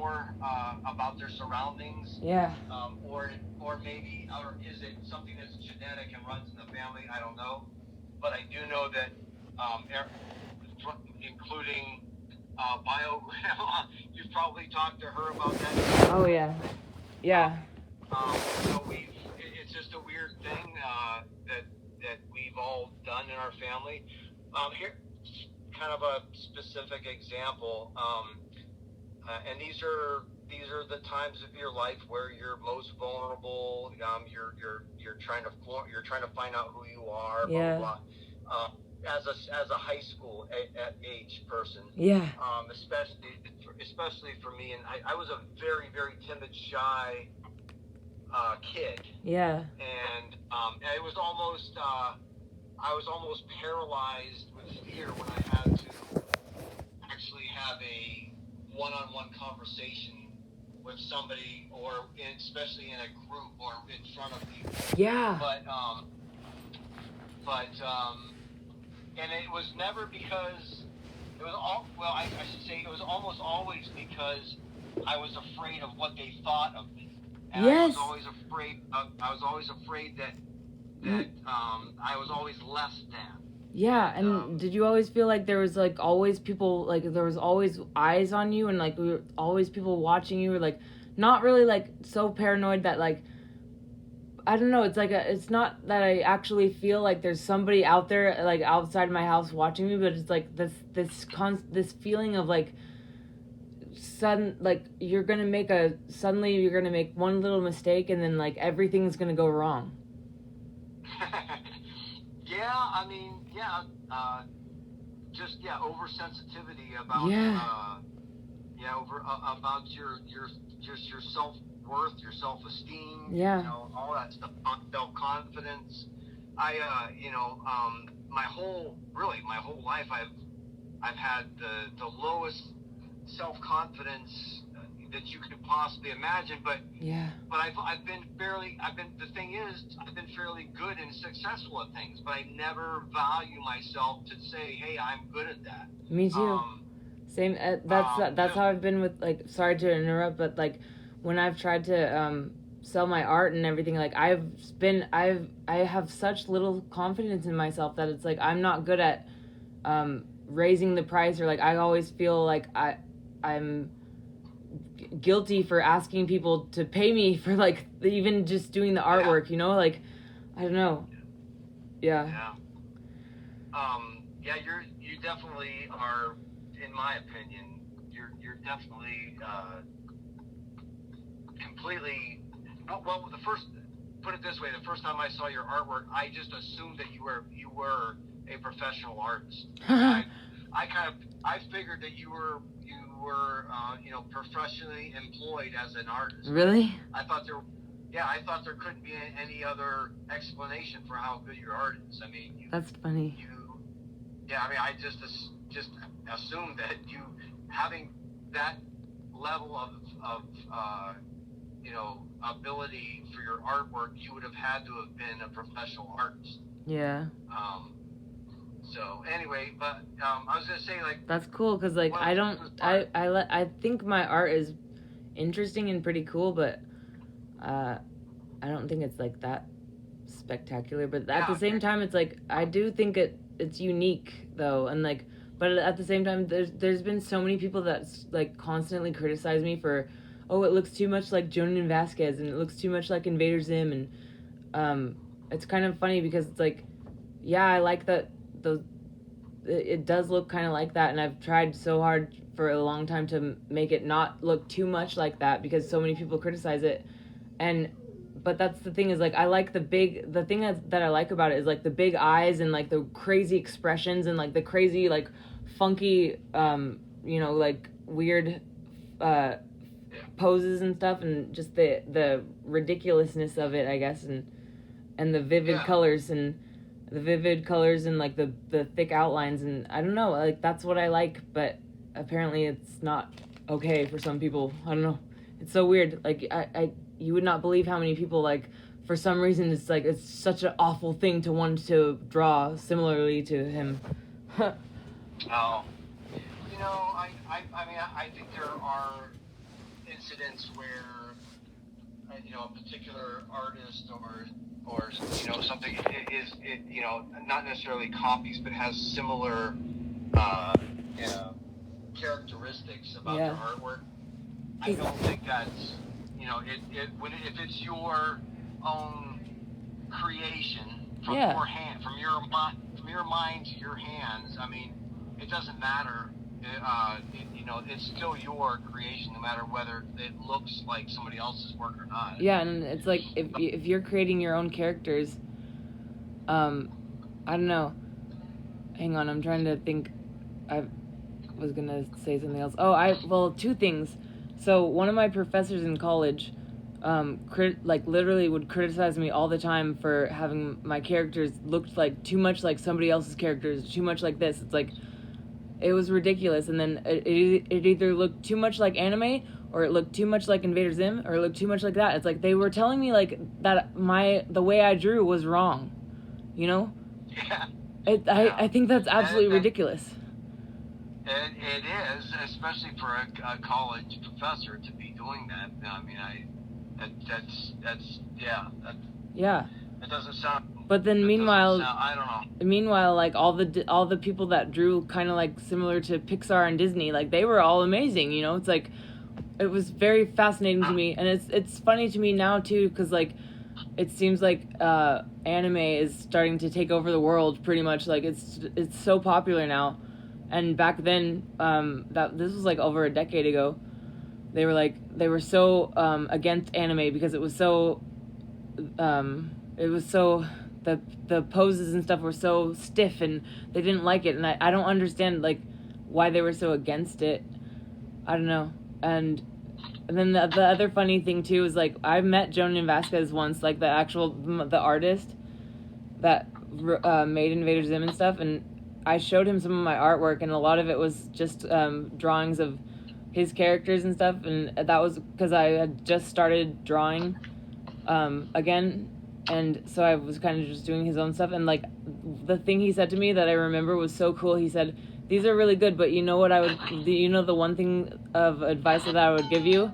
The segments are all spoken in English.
more about their surroundings. Yeah. Or maybe, or is it something that's genetic and runs in the family? I don't know. But I do know that, including bio grandma, you've probably talked to her about that. Oh yeah. Yeah. It's just a weird thing that we've all done in our family. Here, kind of a specific example, and these are the times of your life where you're most vulnerable. You're trying to find out who you are. Yeah. Blah, blah, blah. As a high school age person. Yeah. Especially for me, and I was a very, very timid, shy kid. Yeah. And it was almost I was almost paralyzed with fear when I had to actually have a one-on-one conversation with somebody, or especially in a group or in front of people. Yeah. And it was never because it was all. Well, I should say it was almost always because I was afraid of what they thought of me. And yes. I was always afraid that I was always less than. Yeah, and did you always feel like there was like always people, like there was always eyes on you, and like we were always people watching you, or like not really like so paranoid that like, I don't know, it's like it's not that I actually feel like there's somebody out there like outside my house watching me, but it's like this feeling of like suddenly you're gonna make one little mistake and then like everything's gonna go wrong. Yeah, I mean, oversensitivity about about your self-worth, your self-esteem, all that stuff, self-confidence. My whole life I've had the lowest self-confidence that you could possibly imagine, but I've been fairly good and successful at things, but I never value myself to say, hey, I'm good at that. Me too. Same. That's how I've been with, like, sorry to interrupt, but like when I've tried to sell my art and everything, like I have such little confidence in myself that it's like I'm not good at raising the price, or like I always feel like I'm guilty for asking people to pay me for like even just doing the artwork, like I don't know. You definitely are, in my opinion, you're definitely completely well, put it this way, the first time I saw your artwork, I just assumed that you were a professional artist. I figured that you were professionally employed as an artist. Really? I thought there couldn't be any other explanation for how good your art is. I mean, that's funny. I just assumed that you having that level of ability for your artwork, you would have had to have been a professional artist. Yeah. So anyway, but I was gonna say, like, that's cool, because like I think my art is interesting and pretty cool, but I don't think it's like that spectacular. But at the same time, it's like I do think it's unique though, and like, but at the same time, there's been so many people that like constantly criticize me for, oh, it looks too much like Jonan Vasquez, and it looks too much like Invader Zim, and it's kind of funny because it's like, yeah, I like that. It does look kind of like that, and I've tried so hard for a long time to make it not look too much like that because so many people criticize it, but that's the thing, is like I like the thing that I like about it is like the big eyes and like the crazy expressions and like the crazy like funky like weird poses and stuff, and just the ridiculousness of it, I guess, and the vivid colors and like the thick outlines, and I don't know, like that's what I like, but apparently it's not okay for some people. I don't know, it's so weird. Like you would not believe how many people, like, for some reason it's like it's such an awful thing to want to draw similarly to him. I think there are incidents where a particular artist or something not necessarily copies but has similar characteristics about their artwork. I don't think that's if it's your own creation from your hand, from your mind to your hands. I mean, it doesn't matter. It's still your creation, no matter whether it looks like somebody else's work or not. Yeah, and it's like if you're creating your own characters, I don't know. Hang on, I'm trying to think. I was gonna say something else. Two things. So one of my professors in college, literally would criticize me all the time for having my characters looked like too much like somebody else's characters, too much like this. It's like, it was ridiculous. And then it either looked too much like anime, or it looked too much like Invader Zim, or it looked too much like that. It's like they were telling me like that the way I drew was wrong, Yeah. I think that's absolutely ridiculous. It is, especially for a college professor to be doing that. I mean, That doesn't sound. But then meanwhile, I don't know. Meanwhile, like all the people that drew kind of like similar to Pixar and Disney, like they were all amazing. It's like, it was very fascinating to me, and it's funny to me now too, because like it seems like anime is starting to take over the world pretty much. Like it's so popular now. And back then, this was like over a decade ago, they were so against anime because it was so the poses and stuff were so stiff, and they didn't like it, and I don't understand like why they were so against it. I don't know. And then the other funny thing too is like I met Jonian Vasquez once, like the artist that made Invader Zim and stuff, and I showed him some of my artwork, and a lot of it was just drawings of his characters and stuff, and that was because I had just started drawing again, and so I was kind of just doing his own stuff. And like the thing he said to me that I remember was so cool. He said, "These are really good, but the one thing of advice that I would give you."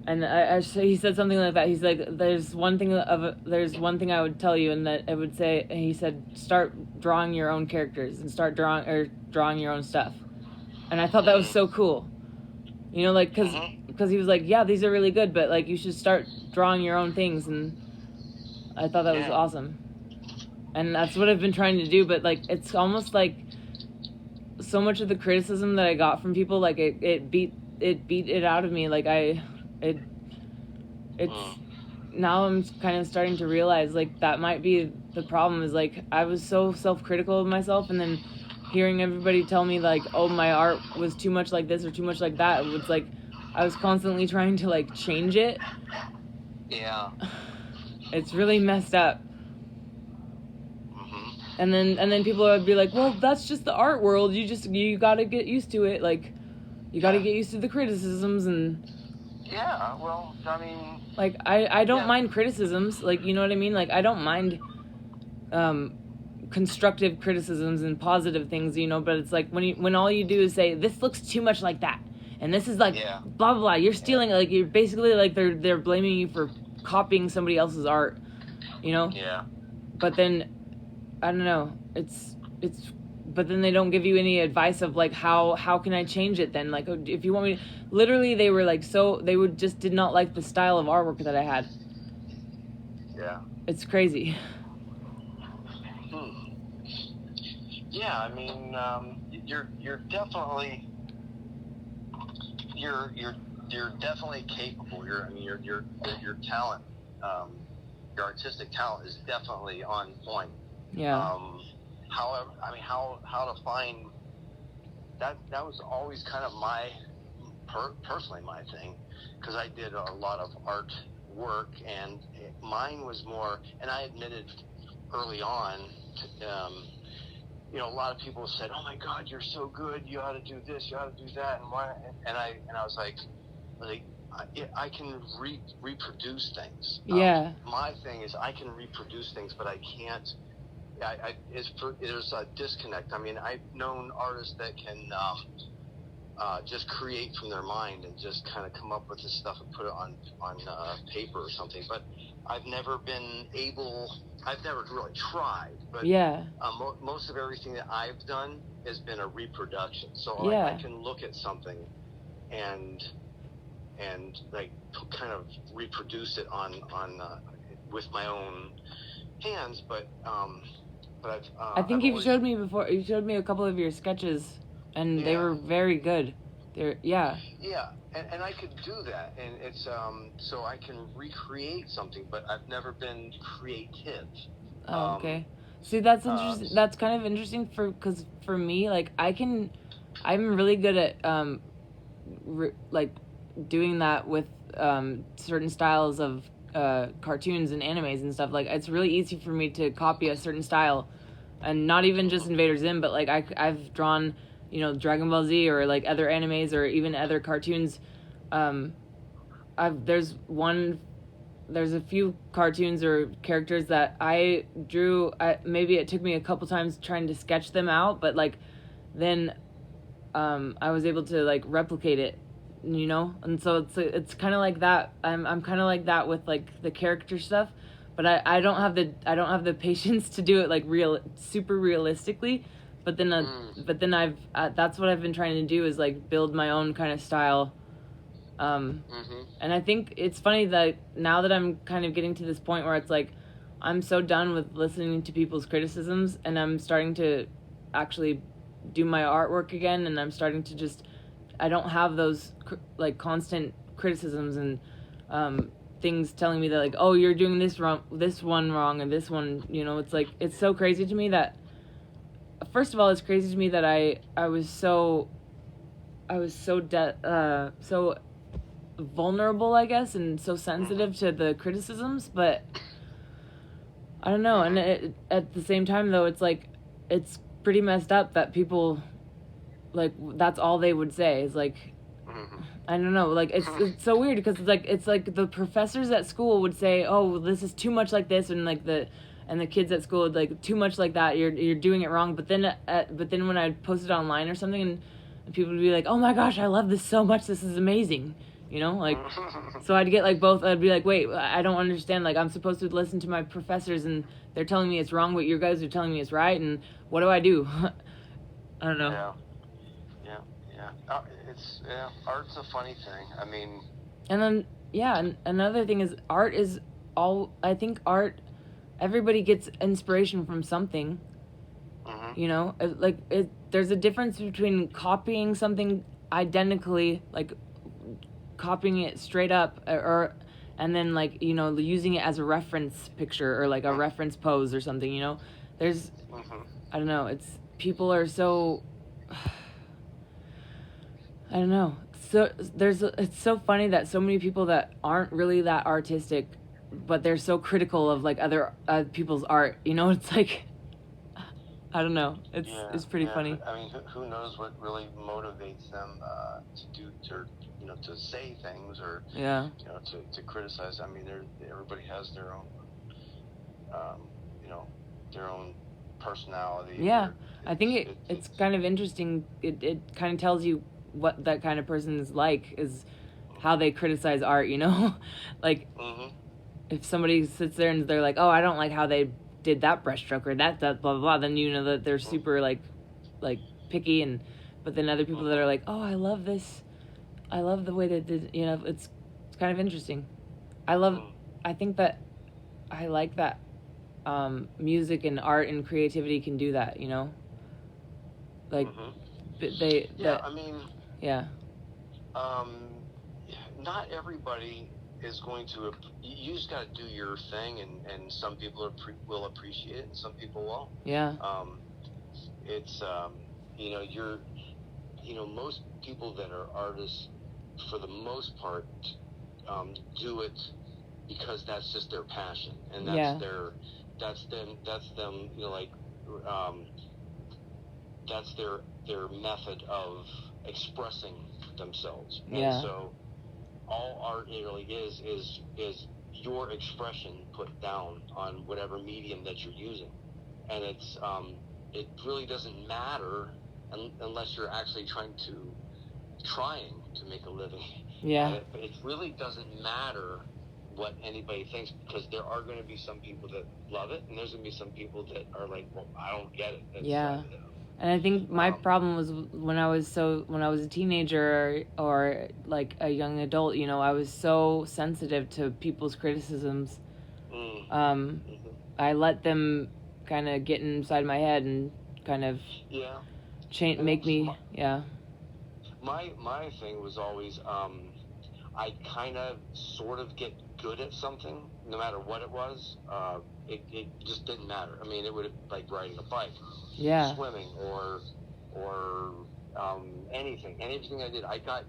And he said something like that. He's like, there's one thing I would tell you, and that it would say, he said, start drawing your own characters and start drawing your own stuff. And I thought that was so cool. Because he was like, yeah, these are really good, but like you should start drawing your own things. And I thought that was awesome. And that's what I've been trying to do, but like it's almost like so much of the criticism that I got from people, like it beat it out of me. Like now I'm kind of starting to realize like that might be the problem, is like I was so self-critical of myself, and then hearing everybody tell me like, oh, my art was too much like this or too much like that, it was like I was constantly trying to like change it. Yeah. It's really messed up. And then people would be like, well, that's just the art world, you gotta get used to it, like you gotta get used to the criticisms. And yeah, well, I mean, like I don't mind criticisms, like, you know what I mean, like I don't mind constructive criticisms and positive things, but it's like when all you do is say, this looks too much like that, and this is like blah blah blah, you're stealing, like you're basically like they're blaming you for copying somebody else's art, but then I don't know, but then they don't give you any advice of like how can I change it then, like if you want me to, literally they were like, so they would just did not like the style of artwork that I had. It's crazy. Yeah, I mean, you're definitely capable. Your talent, your artistic talent is definitely on point. However, I mean, how to find that was always kind of personally my thing, because I did a lot of art work, and mine was more, and I admitted early on, a lot of people said, oh my God, you're so good, you ought to do this, you ought to do that, and I was like I can reproduce things. My thing is I can reproduce things, but I can't. There's a disconnect. I mean, I've known artists that can just create from their mind and just kind of come up with this stuff and put it on paper or something. But I've never really tried. But most of everything that I've done has been a reproduction. So I can look at something and like kind of reproduce it on with my own hands. But I think you've showed me before. You showed me a couple of your sketches. And they were very good. Yeah, and I could do that, and it's so I can recreate something, but I've never been creative. Oh, okay. See, that's interesting. That's kind of interesting because for me, like I'm really good at like doing that with certain styles of cartoons and animes and stuff. Like it's really easy for me to copy a certain style, and not even just Invader Zim, but like I've drawn, Dragon Ball Z or like other animes or even other cartoons. There's a few cartoons or characters that I drew. Maybe it took me a couple times trying to sketch them out, but like then I was able to like replicate it, and so it's kind of like that. I'm kind of like that with like the character stuff, but I don't have the patience to do it like super realistically. But then I've that's what I've been trying to do is like build my own kind of style. And I think it's funny that now that I'm kind of getting to this point where it's like I'm so done with listening to people's criticisms, and I'm starting to actually do my artwork again, and I'm starting to I don't have those like constant criticisms and things telling me that like, oh, you're doing this one wrong, and this one, it's like it's so crazy to me that. First of all, it's crazy to me that I was so vulnerable, I guess, and so sensitive to the criticisms, but I don't know. And at the same time, though, it's like it's pretty messed up that people like that's all they would say is like I don't know, like it's so weird because it's like the professors at school would say, oh, this is too much like this, and like the kids at school would like too much like that. You're doing it wrong. But then when I'd post it online or something, and people would be like, "Oh my gosh, I love this so much. This is amazing." Like so I'd get like both. I'd be like, "Wait, I don't understand. Like I'm supposed to listen to my professors, and they're telling me it's wrong, but you guys are telling me it's right. And what do I do?" I don't know. Yeah. Art's a funny thing. I mean. And then and another thing is art is all. I think art. Everybody gets inspiration from something, there's a difference between copying something identically, like copying it straight up and then like, using it as a reference picture or like a reference pose or something, there's, I don't know, people are so, I don't know. So it's so funny that so many people that aren't really that artistic, but they're so critical of like other people's art, it's like I don't know, it's pretty funny. I mean, who knows what really motivates them to say things or to criticize. I mean, everybody has their own their own personality. I think it's kind of interesting. It kind of tells you what that kind of person is like, is how they criticize art, like if somebody sits there and they're like, oh, I don't like how they did that brushstroke or that blah blah blah, then that they're super like picky, but then other people that are like, oh, I love this, I love the way that did, it's kind of interesting. I think that I like that music and art and creativity can do that, like not everybody is going to. You just got to do your thing, and some people will appreciate it, and some people won't. It's most people that are artists, for the most part, do it because that's just their passion, and that's them. That's their method of expressing themselves, and so. All art really is your expression put down on whatever medium that you're using, and it really doesn't matter unless you're actually trying to trying to make a living. Yeah. But it really doesn't matter what anybody thinks, because there are going to be some people that love it, and there's going to be some people that are like, well, I don't get it. Yeah. And I think my problem was when I was a teenager or like a young adult, you know, I was so sensitive to people's criticisms. I let them kind of get inside my head and kind of make me. My thing was always I'd kind of sort of get good at something, no matter what it was. It just didn't matter. I mean, it would like riding a bike, swimming, or anything. And everything I did, I got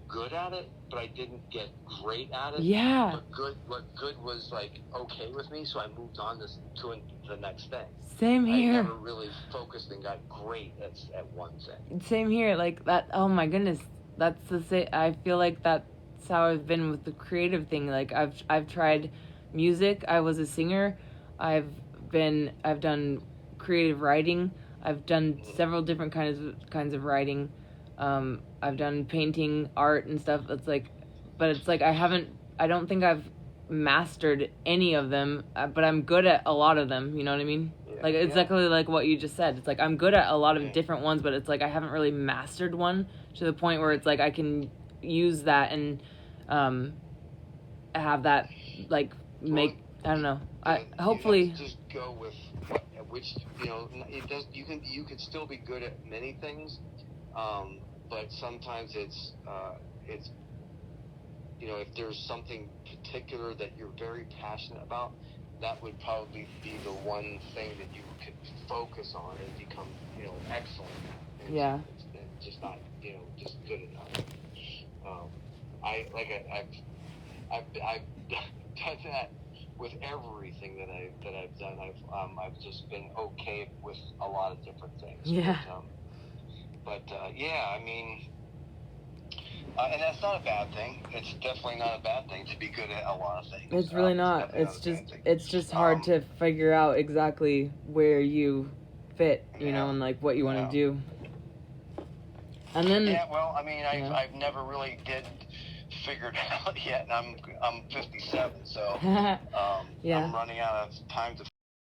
good at it, but I didn't get great at it. Yeah. What good was like okay with me, so I moved on to the next thing. Same here. I never really focused and got great at one thing. Same here. Like that. Oh my goodness. That's the same. I feel like that's how I've been with the creative thing. Like I've tried music. I was a singer. I've done creative writing. I've done several different kinds of writing. I've done painting, art, and stuff. It's like, but it's like I don't think I've mastered any of them, but I'm good at a lot of them. You know what I mean? Yeah, like exactly like what you just said. It's like I'm good at a lot of different ones, but it's like I haven't really mastered one to the point where it's like I can use that and have that like make I don't know. Hopefully just go with which it does. You can still be good at many things, but sometimes it's if there's something particular that you're very passionate about, that would probably be the one thing that you could focus on and become excellent at. Yeah. It's just not just good enough. I've done that with everything that I've done. I've just been okay with a lot of different things. Yeah. But I mean, and that's not a bad thing. It's definitely not a bad thing to be good at a lot of things. It's really not. It's just hard to figure out exactly where you fit, and like what you want to do. And then I mean, I've never really did figure it out yet, and I'm 57, so I'm running out of time to